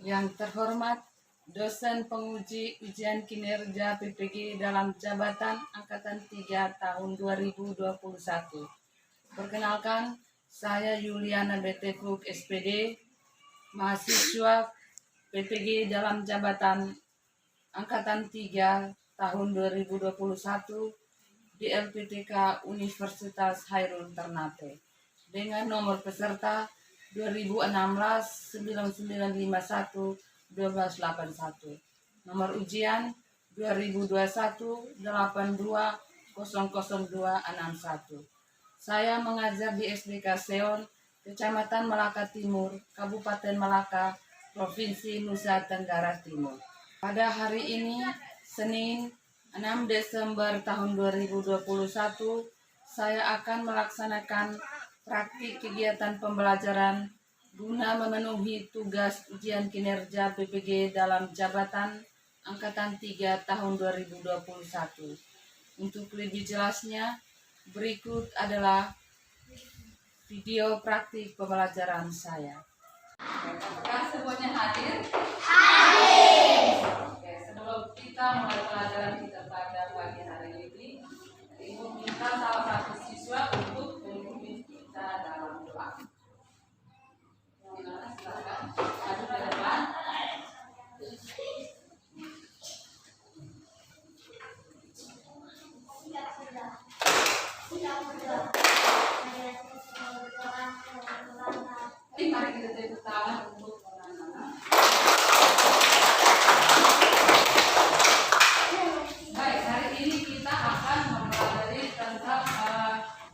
Yang terhormat dosen penguji ujian kinerja PPG dalam jabatan Angkatan 3 tahun 2021. Perkenalkan, saya Yuliana Betefuk SPD, mahasiswa PPG dalam jabatan Angkatan 3 tahun 2021 di LPTK Universitas Hairul Ternate dengan nomor peserta 2016-9951-1281, nomor ujian 2021-82-00261. Saya mengajar di SDK Seon, Kecamatan Melaka Timur, Kabupaten Melaka, Provinsi Nusa Tenggara Timur. Pada hari ini, Senin 6 Desember tahun 2021, saya akan melaksanakan praktik kegiatan pembelajaran guna memenuhi tugas ujian kinerja PPG dalam jabatan Angkatan 3 tahun 2021. Untuk lebih jelasnya, berikut adalah video praktik pembelajaran saya. Apakah semuanya hadir? Oke, sebelum kita mulai pelajaran kita pada pagi hari ini, Ibu minta salah satu siswa untuk memimpin kita dalam doa. Gimana? Silakan maju ke depan. Mari kita tepuk tangan untuk anak-anak. Baik, hari ini kita akan mempelajari tentang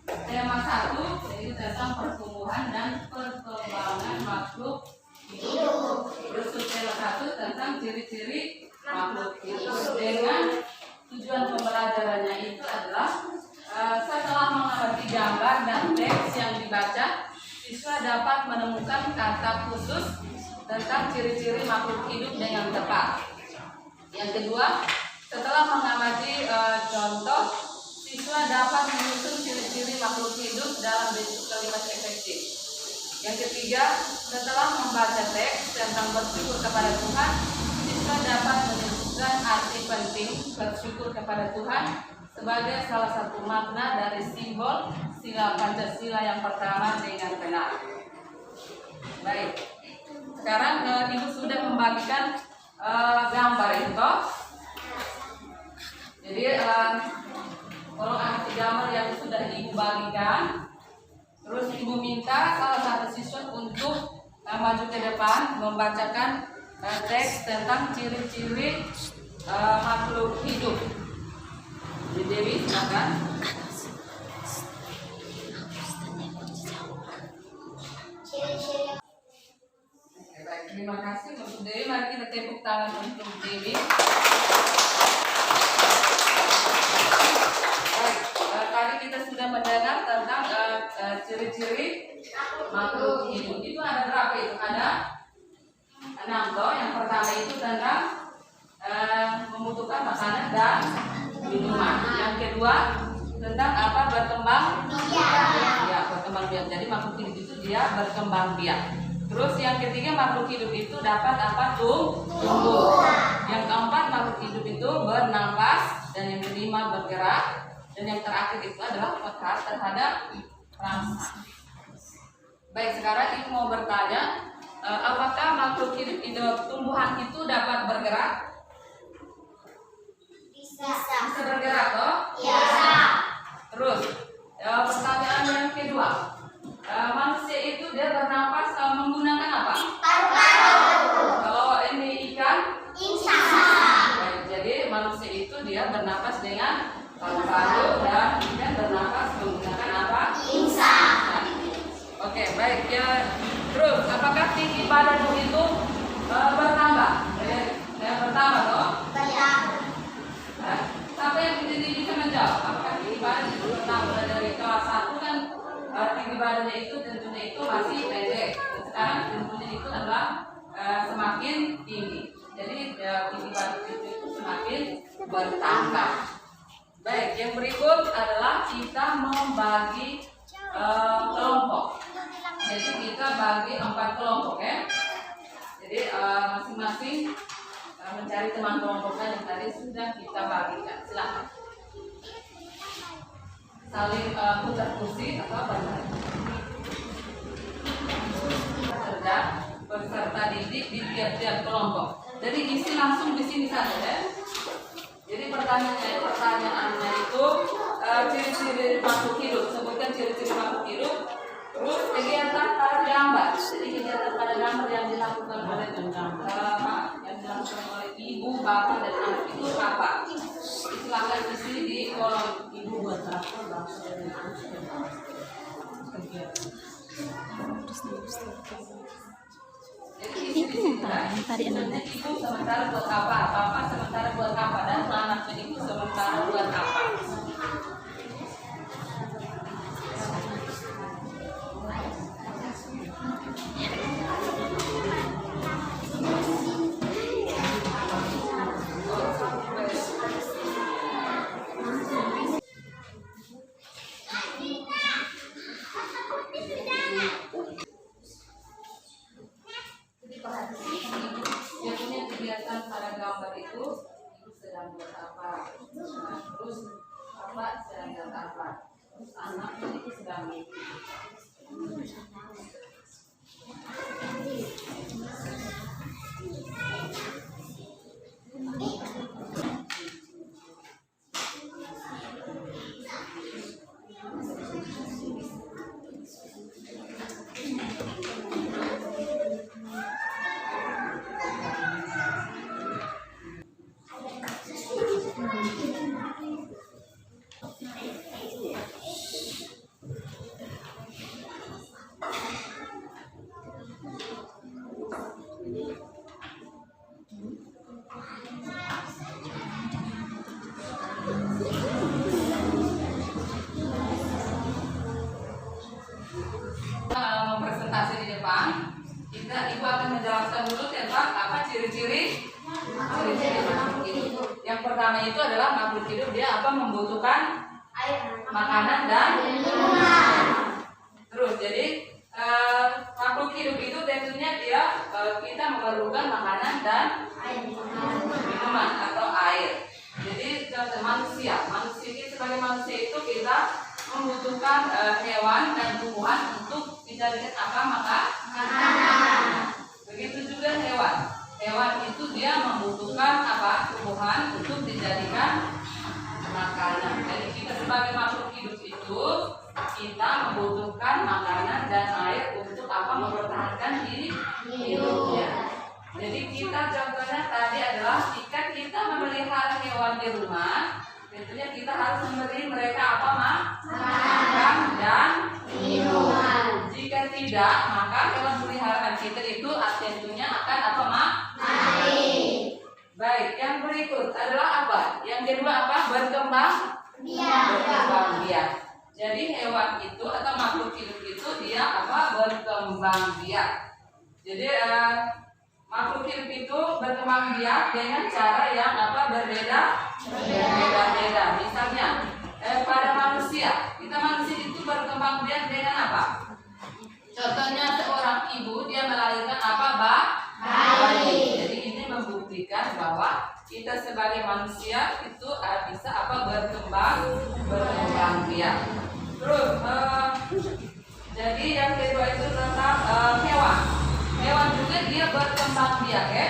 tema 1, yaitu tentang pertumbuhan dan perkembangan makhluk hidup. Terus tema 1 tentang ciri-ciri makhluk hidup. Dengan tujuan pembelajarannya itu adalah setelah mengamati gambar dan teks yang dibaca, siswa dapat menemukan kata khusus tentang ciri-ciri makhluk hidup dengan tepat. Yang kedua, setelah mengamati contoh, siswa dapat menyusun ciri-ciri makhluk hidup dalam bentuk kalimat efektif. Yang ketiga, setelah membaca teks tentang bersyukur kepada Tuhan, siswa dapat menyebutkan arti penting bersyukur kepada Tuhan sebagai salah satu makna dari simbol sila Pancasila yang pertama dengan benar. Baik, sekarang Ibu sudah membagikan gambar itu. Jadi kalau arti gambar yang sudah Ibu bagikan, terus Ibu minta salah satu siswa untuk maju ke depan membacakan teks tentang ciri-ciri makhluk hidup. Jadi Dewi, silakan. Baik, terima kasih untuk Dewi. Mari kita tepuk tangan untuk Dewi. Baik, tadi kita sudah mendengar tentang ciri-ciri makhluk hidup. Itu ada berapa itu? Ada 6 toh. Yang pertama itu tentang membutuhkan makanan dan minuman. Yang kedua tentang apa? Berkembang biak. Ya, berkembang biak. Jadi makhluk hidup itu dia berkembang biak. Terus yang ketiga, makhluk hidup itu dapat apa? Tumbuh. Yang keempat, makhluk hidup itu bernapas. Dan yang kelima, bergerak. Dan yang terakhir itu adalah peka terhadap rasa. Baik, sekarang Ibu mau bertanya, apakah makhluk hidup tumbuhan itu dapat bergerak? Bisa bergerak toh? Bisa. Terus pertanyaan yang kedua, manusia itu dia bernapas menggunakan apa? Paru-paru. Kalau ini ikan? Insang. Jadi manusia itu dia bernapas dengan paru-paru dan ikan bernapas menggunakan apa? Insang. Oke, baik ya. Terus apakah tinggi badanmu itu bertambah? Yang pertama toh? Siapa yang bisa menjawab? Apakah tinggi badan itu bertambah? Dari kelas 1 kan tinggi badannya itu tentunya itu masih pendek. Sekarang tentunya itu adalah semakin tinggi. Jadi tinggi badan itu semakin bertambah. Baik, yang berikut adalah kita membagi kelompok. Jadi kita bagi 4 kelompok ya. Jadi Jadi masing-masing mencari teman kelompoknya yang tadi sudah kita bagikan. Silakan. Saling putar kursi atau apa? Peserta didik di tiap-tiap kelompok. Jadi isi langsung di sini saja ya. Jadi pertanyaannya itu ciri-ciri makhluk hidup. Sebutkan ciri-ciri makhluk hidup. Terus kegiatan pada gambar. Jadi kegiatan pada gambar yang dilakukan oleh ibu, bapak, dan anak itu apa? Silakan isi di kolom. Ibu buat apa? Bapak dan anak kegiatan. Itu tadi anak Ibu sementara buat apa? Bapak sementara buat apa? Dan anaknya ibu sementara buat apa? Yang punya kegiatan pada gambar itu ibu sedang buat apa? Terus bapak sedang buat apa? Terus anaknya itu sedang presentasi di depan. Ibu akan menjelaskan dulu tentang apa ciri-ciri makhluk hidup. Yang pertama itu adalah makhluk hidup dia apa membutuhkan makanan dan minuman. Terus jadi makhluk hidup itu tentunya dia kita memerlukan makanan dan minuman atau air. Jadi contoh manusia sebagai manusia itu kita membutuhkan hewan dan tumbuhan untuk dijadikan apa makanan. Begitu juga hewan itu dia membutuhkan apa tumbuhan untuk dijadikan makanan. Jadi kita sebagai makhluk hidup itu kita membutuhkan makanan dan air untuk apa mempertahankan diri hidupnya. Jadi kita contohnya tadi adalah jika kita memelihara hewan di rumah, tentunya kita harus memberi mereka apa makan dan minum. Jika tidak, maka hewan peliharaan kita itu tentunya akan apa mati. Baik, yang berikut adalah apa? Yang kedua apa? Berkembang biak. Jadi hewan itu atau makhluk hidup itu dia apa? Berkembang biak. Jadi makhluk hidup itu berkembang biak dengan cara yang apa? Berbeda. Misalnya pada manusia, kita manusia itu berkembang biak dengan apa? Contohnya seorang ibu dia melahirkan apa? Bayi. Jadi ini membuktikan bahwa kita sebagai manusia itu bisa apa? Berkembang biak. Terus jadi yang kedua itu tentang hewan. Hewan juga dia berkembang biak ya.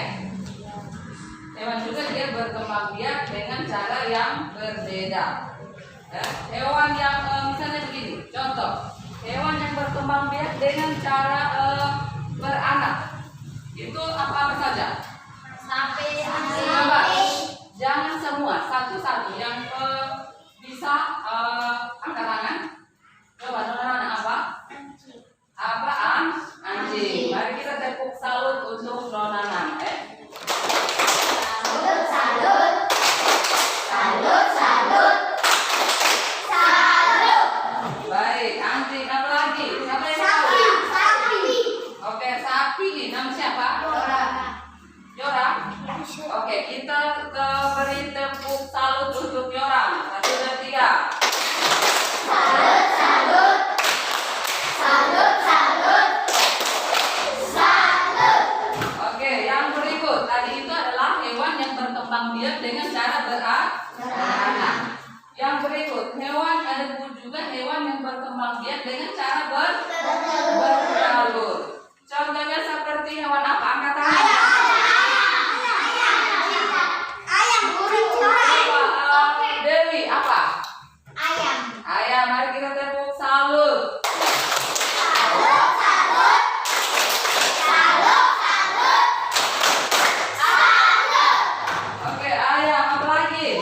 Hewan juga dia berkembang biak dengan cara yang berbeda. Hewan yang misalnya begini, contoh hewan yang berkembang biak dengan cara beranak itu apa saja? Sapi, Jangan semua, satu-satu yang bisa angkat tangan. Coba nona apa? Anjing. Mari kita tepuk salut untuk nona. Salut. Baik, anjing. Apa lagi? Siapa yang tahu? sapi. Oke, sapi. Nama siapa? Yora. Oke, kita beri tepuk salut untuk Yora. 1, 2, 3. berkembang biak dengan cara beranak. Yang berikut, hewan ada juga hewan yang berkembang biak dengan cara bertelur. Contohnya seperti hewan apa? Angkat tangan. Dewi, apa? Ayam. Mari kita tepuk salut. Oke, ayam. Apa lagi?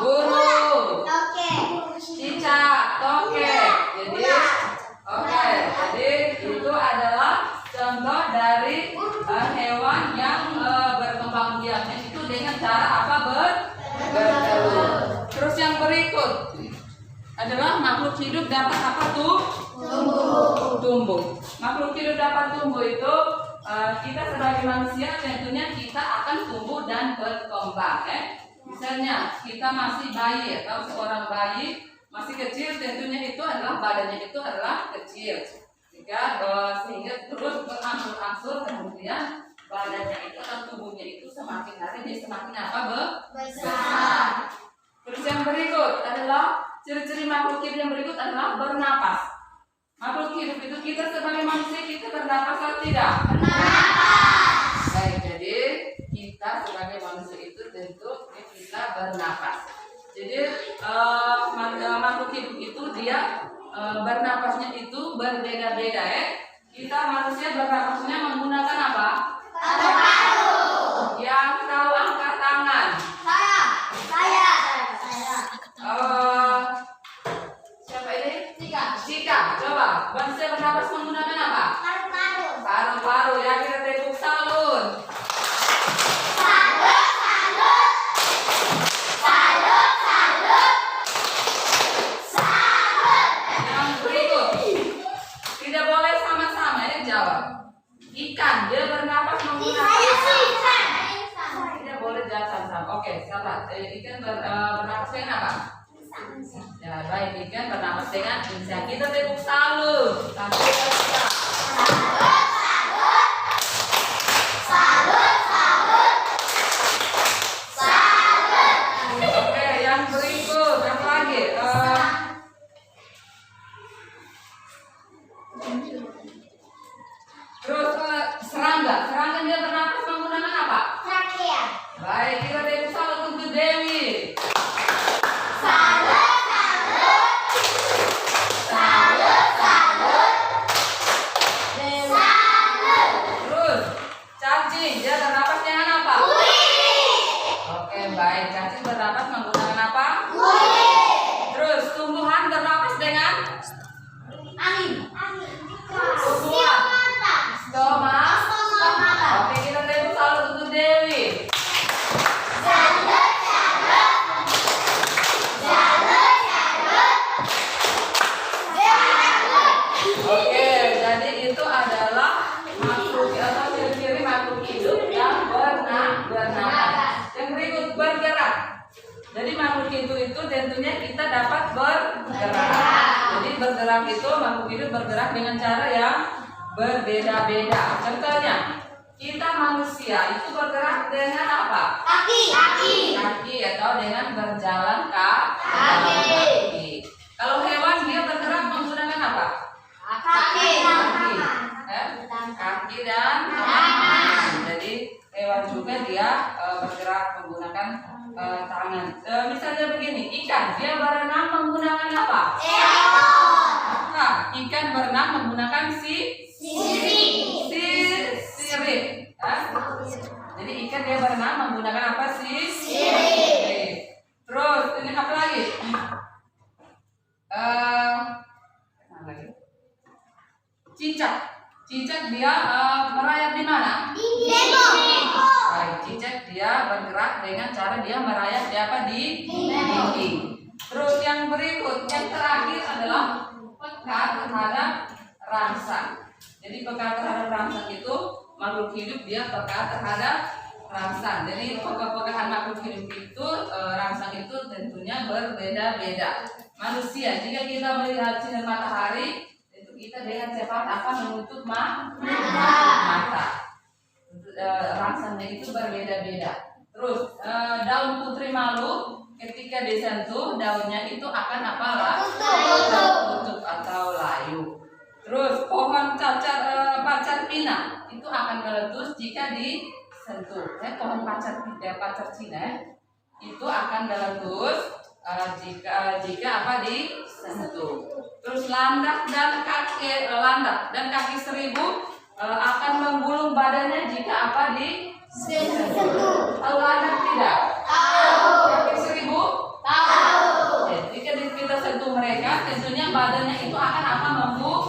Burung, cicak, tokek. Jadi itu adalah contoh dari hewan yang berkembang biaknya itu dengan cara apa? Bertelur. Terus yang berikut adalah makhluk hidup dapat apa tuh? Tumbuh. Makhluk hidup dapat tumbuh itu kita sebagai manusia tentunya kita akan tumbuh dan berkembang. Misalnya kita masih bayi atau seorang bayi masih kecil, tentunya itu adalah badannya itu adalah kecil, sehingga terus berangsur-angsur kemudian badannya itu atau tubuhnya itu semakin hari dia semakin apa? Besar. Terus yang berikut adalah ciri-ciri makhluk hidup yang berikut adalah bernapas. Makhluk hidup itu kita sebagai manusia kita bernapas atau tidak? Bernapas. Baik, jadi kita sebagai manusia itu tentu kita bernapas. Jadi makhluk hidup itu dia bernapasnya itu berbeda-beda Kita manusia bernapasnya menggunakan apa? Paru-paru. Yang tahu angkat tangan. Saya. Siapa ini? Cika. Coba. Manusia bernapas menggunakan apa? Paru-paru. Ya, kita tepuk salut. Yang berikut. Tidak boleh sama-sama jawab. Ikan, dia bernapas menggunakan apa? Tidak boleh jawab sama-sama. Oke, salah. Ikan bernapas dengan apa? Ya, baik, ikan bernapas dengan insang. Kita tepuk salut. Sampai selesai. Oke, yang berikut apa lagi? Terus serangga dia bernapas menggunakan apa? Baik, kita tepuk salut untuk Dewi. Terus cacing dia bernapas dengan apa? Oke, baik, cacing bernapas menggunakan apa? Terus tumbuhan bernapas dengan tumbuhan stoma. Oke, kita tepuk salut untuk Dewi. Oke, jadi itu adalah makhluk atau ciri-ciri makhluk hidup yang bernapas. Yang berikut bergerak. Jadi makhluk hidup itu tentunya kita dapat bergerak. Jadi bergerak itu makhluk hidup bergerak dengan cara yang berbeda-beda. Contohnya, kita manusia itu bergerak dengan apa? Kaki atau dengan berjalan kaki. Kalau hewan dia bergerak menggunakan apa? Kaki dan tangan. Jadi hewan juga dia bergerak menggunakan tangan. Misalnya begini, ikan dia berenang menggunakan apa? Nah, ikan berenang menggunakan sirip. Jadi ikan dia berenang menggunakan apa? Sirip. Terus ini apa lagi? Cicak dia merayap di mana? Baik, cicak dia bergerak dengan cara dia merayap di apa? Di dinding. Terus yang berikut, yang terakhir adalah peka terhadap rangsang. Jadi peka terhadap rangsang itu makhluk hidup dia peka terhadap rangsang. Jadi peka-pekahan makhluk hidup itu rangsang itu tentunya berbeda-beda. Manusia, jika kita melihat sinar matahari, itu kita dengan cepat akan menutup mata. Rasanya itu berbeda-beda. Terus daun putri malu ketika disentuh daunnya itu akan apalah? Tutup atau layu. Terus pohon pacar Cina itu akan meletus jika disentuh. Pohon pacar Cina itu akan meletus jika apa disentuh. Terus landak dan kaki seribu akan menggulung badannya jika apa disentuh. Tahu landak tidak? Tahu. Kaki seribu? Tahu. Jika kita sentuh mereka, tentunya badannya itu akan apa menggulung.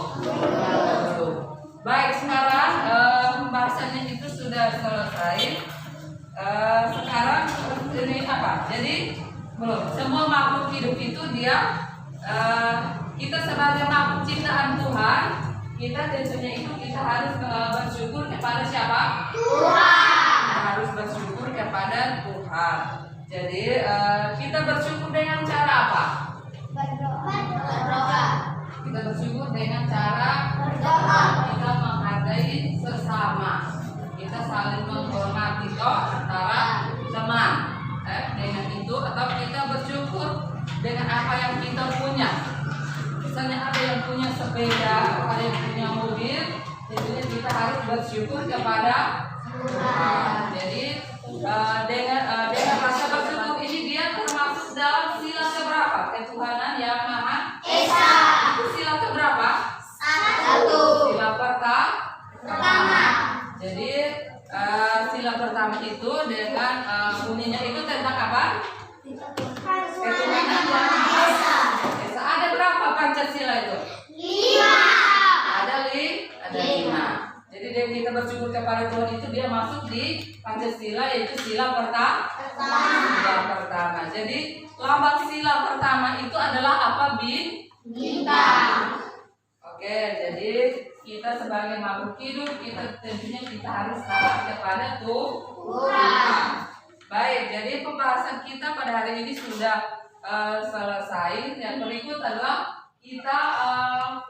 Baik, sekarang pembahasannya itu sudah selesai. Sekarang ini apa? Jadi belum. Semua makhluk hidup itu dia kita sebagai makhluk ciptaan Tuhan, kita tentunya itu kita harus bersyukur kepada siapa? Tuhan. Kita harus bersyukur kepada Tuhan. Jadi kita bersyukur dengan cara apa? Berdoa. Kita bersyukur dengan cara berdoa. Kita menghargai sesama. Kita saling menghormati antara teman. Dengan itu atau kita bersyukur dengan apa yang kita punya. Misalnya ada yang punya sepeda, ada yang punya mobil, tentunya kita harus bersyukur kepada Tuhan. Jadi dengan rasa bersyukur ini dia termasuk dalam sila keberapa? Ketuhanan yang Maha Esa. Itu sila keberapa? 1. Sila pertama. Jadi sila pertama itu dengan bunyinya itu tentang apa? Ketuhanan yang Maha Esa. Ada berapa Pancasila itu? 5. Ada 5. Jadi kita bersyukur kepada Tuhan itu dia masuk di Pancasila, yaitu sila pertama. Jadi lambang sila pertama itu adalah apa? Bintang. Oke, jadi kita sebagai makhluk hidup kita tentunya kita harus taat kepada Tuhan. Baik, jadi pembahasan kita pada hari ini sudah selesai. Yang berikut adalah kita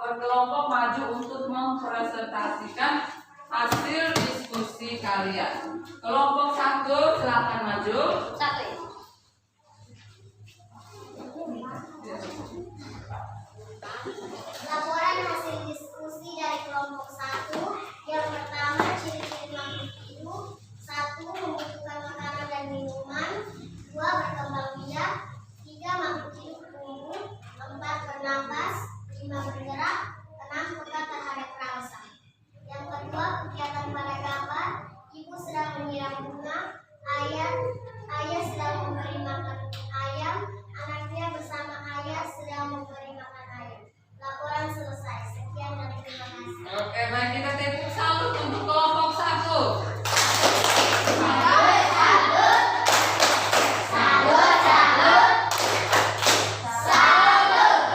berkelompok maju untuk mempresentasikan hasil diskusi kalian. Kelompok 1 silakan maju. 1. Laporan hasil diskusi dari kelompok 1. Yang pertama, ciri-ciri makhluk hidup. 1. Membutuhkan makanan dan minuman. 2. Berkembang biak. 3. Makhluk hidup tumbuh. 4. Bernapas. 5. Bergerak. 6. Peka terhadap rasa. Yang kedua, kegiatan pada gambar. Ibu sedang menyiram bunga. Ayah sedang memberi makan ayam. Anaknya bersama ayah sedang memberi makan ayam. Laporan selesai. Sekian dan terima kasih. Oke, baik, kita tepuk salut untuk kelompok 1.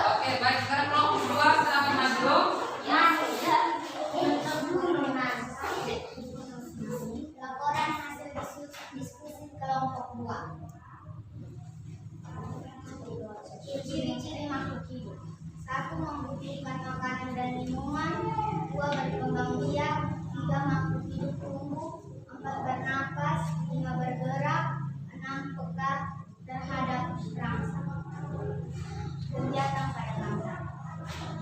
Oke, baik, sekarang kelompok 2 silakan maju. Laporan hasil diskusi kelompok 2. Ciri-ciri makhluk hidup. 1. Membutuhkan makanan dan minuman. 2. Berkembang biak. 3. Makhluk hidup tumbuh. 4. Bernapas. 5. Bergerak. 6. Peka terhadap rasa. Kegiatan pada gambar.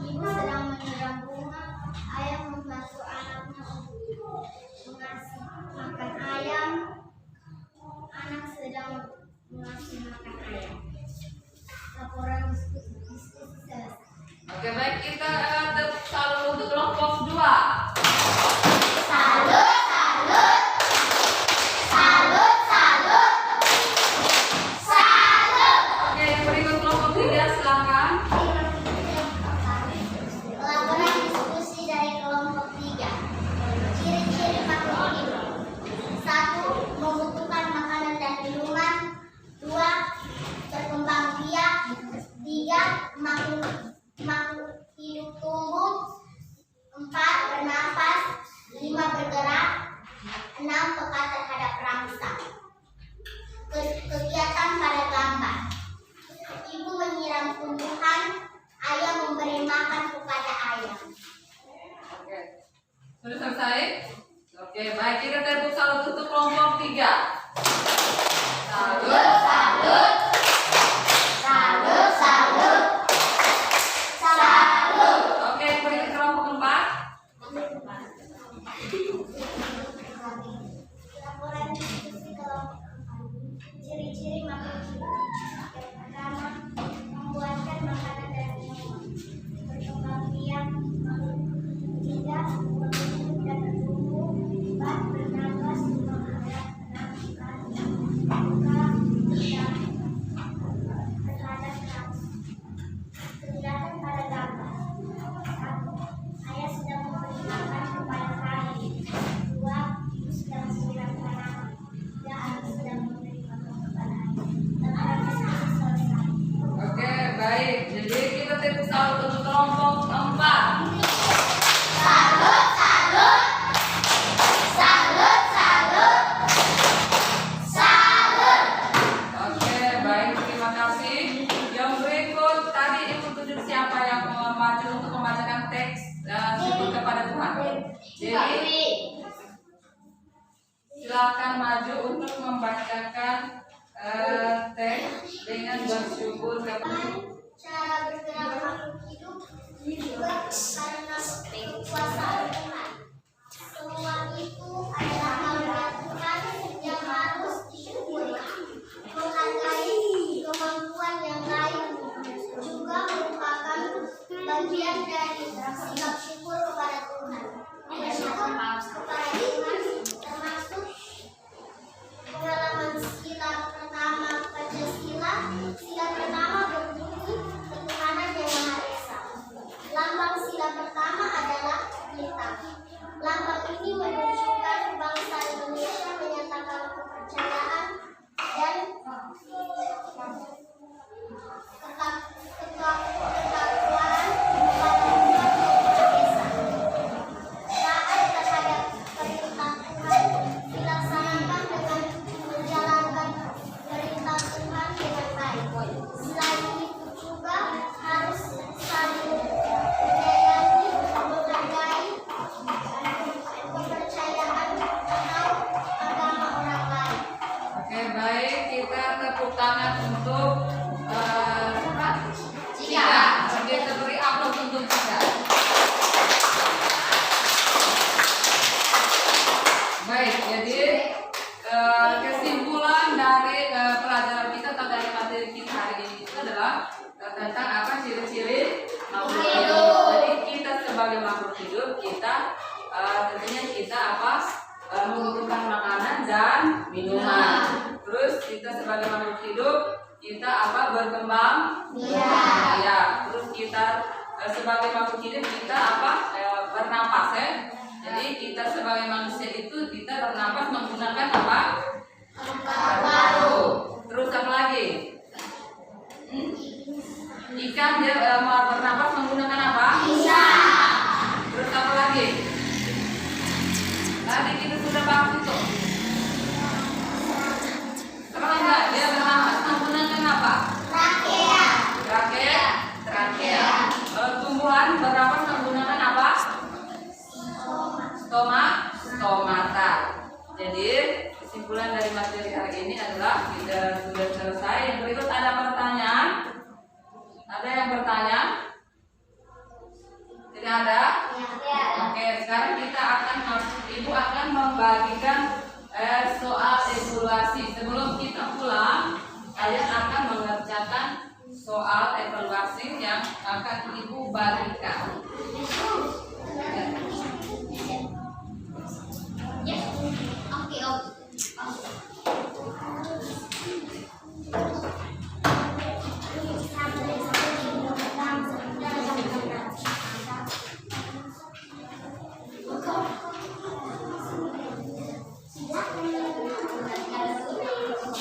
Ibu sedang menyiram bunga. Ayah membantu anaknya untuk mengasih makan ayam. Anak sedang mengasih makan ayam. Laporan diskusi selesai. Oke, baik, kita tepuk salut untuk kelompok 2. Oke, yang berikut kelompok 3 silakan. Laporan diskusi dari kelompok 3. Ciri-ciri makhluk hidup. 1. Membutuhkan makanan dan minuman. 2. Berkembang biak. 3. Makhluk hidup tumbuh. 4. Bernapas. Sudah selesai? Oke, baik, kita tepuk salut untuk kelompok 3. Salut. Salut. Salut. Salut. Salut. Oke, berikut kelompok 4. Laporan diskusi kelompok 4. Ciri-ciri makhluk hidup. Yang pertama, membuatkan makanan dan minuman. Berkembang biak makhluk. 3, bertumbuh dan bertumbuh. 4, bernapas, mengharap, menafsirkan, buka, tidak, terhadap nafsu. Penjelasan pada gambar. 1. Ayah sedang memberi makan kepada kambing. 2. Ibu sedang menyiram tanaman. 3. Anak sedang memberi makan kepada ayah. Laporan diskusi selesai. Oke, baik. Jadi kita tepuk salut untuk kelompok 4. Salut, salut. Salut, salut. Salut. Oke, baik, terima kasih. Yang berikut tadi Ibu tunjuk siapa yang maju untuk membacakan teks syukur kepada Tuhan. Jadi silakan maju untuk membacakan teks dengan bersyukur kepada Cara bergerak makhluk hidup juga karena kekuasaan Tuhan. Semua itu adalah karunia Tuhan yang harus disyukuri. Menghargai kemampuan yang lain juga merupakan bagian dari sikap syukur kepada Tuhan. Bersyukur kepada Tuhan termasuk pengalaman sila pertama Pancasila. Sila pertama berbunyi ketuhanan yang Maha Esa. Lambang sila pertama adalah bintang. Lambang ini menunjukkan bangsa Indonesia menyatakan kepercayaan dan ketakwaan kepada Tuhan yang Maha Esa. Taat terhadap perintah Tuhan dilaksanakan dengan menjalankan perintah Tuhan dengan baik. Selain itu juga harus saling menyayangi, menghargai kepercayaan atau agama orang lain. Oke, baik, kita tepuk tangan untuk Cika. Oke, kita beri aplaus untuk Cika. Baik, jadi kesimpulan dari pelajaran kita atau dari materi kita hari ini itu adalah tentang apa ciri-ciri makhluk hidup. Jadi kita sebagai makhluk hidup, kita tentunya kita apa membutuhkan makanan dan minuman. Terus kita sebagai makhluk hidup kita apa berkembang biak. Ya. Terus kita sebagai makhluk hidup kita apa bernapas ya. Jadi kita sebagai manusia itu kita bernapas menggunakan apa? Paru. Terus apa lagi? Ikan dia bernapas menggunakan apa? Bisa. Terus apa lagi? Tadi kita sudah bahas itu. Sekarang enggak, dia bernapas menggunakan apa? Trakea. Trakea. Tumbuhan bernapas menggunakan apa? Stomata. Jadi kesimpulan dari materi hari ini adalah kita sudah selesai. Yang berikut ada pertanyaan. Ada yang bertanya? Tidak ada? Ya. Oke, sekarang kita akan Ibu akan membagikan soal evaluasi. Sebelum kita pulang, kalian akan mengerjakan soal evaluasi yang akan Ibu bagikan.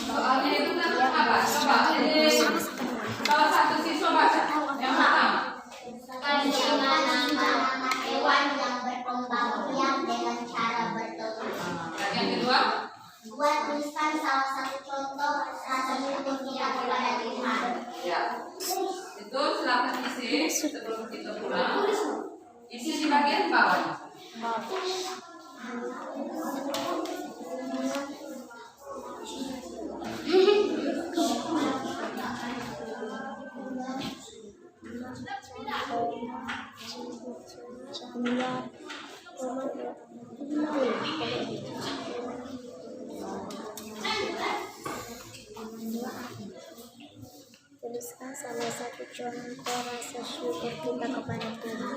Soalnya itu tentang apa? Coba ini salah satu siswa baca. Yang pertama. Bagaimana hewan yang berkembang biak dengan cara bertelur? Yang kedua. Buat tuliskan salah satu contoh rasa syukur kita kepada Tuhan. Ya. Itu silakan isi sebelum kita pulang. Isi di bagian bawah. Tuliskan salah satu contoh rasa syukur kita kepada Tuhan.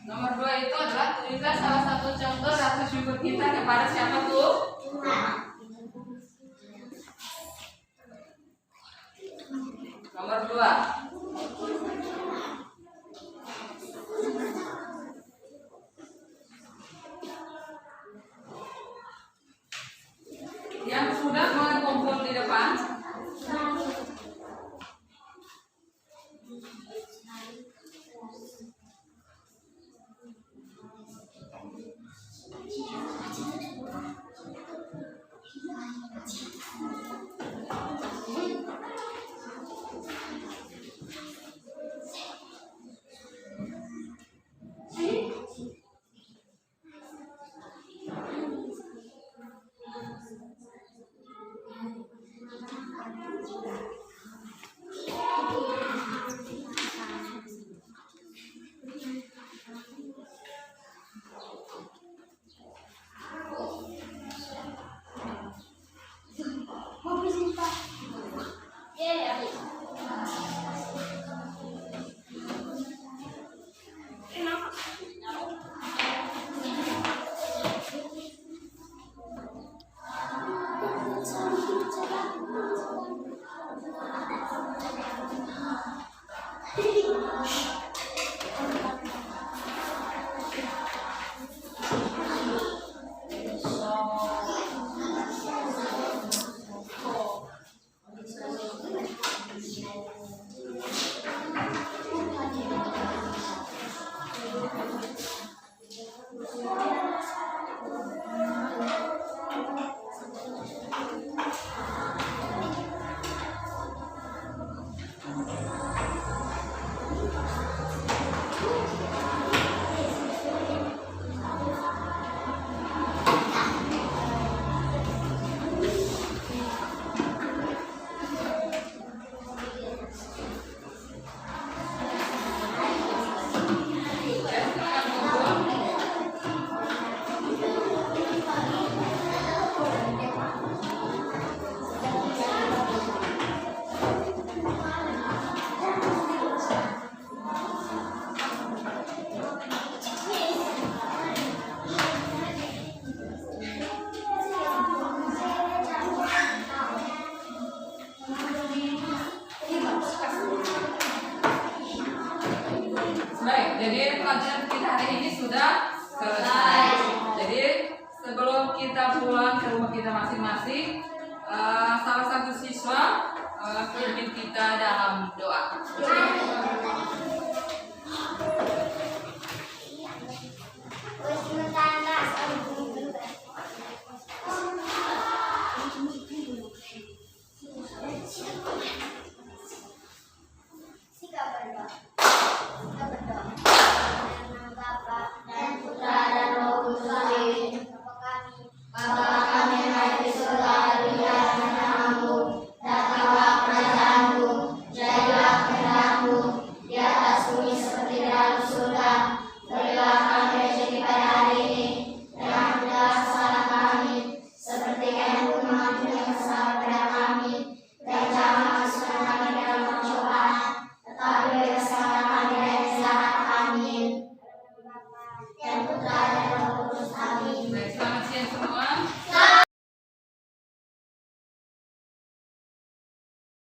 Nomor 2 itu adalah tuliskan salah satu contoh rasa syukur kita kepada siapa tuh? Nomor 2. Yang sudah mulai kumpul di depan. Baik, jadi pelajaran kita hari ini sudah selesai. Jadi sebelum kita pulang ke rumah kita masing-masing, salah satu siswa pimpin kita dalam doa.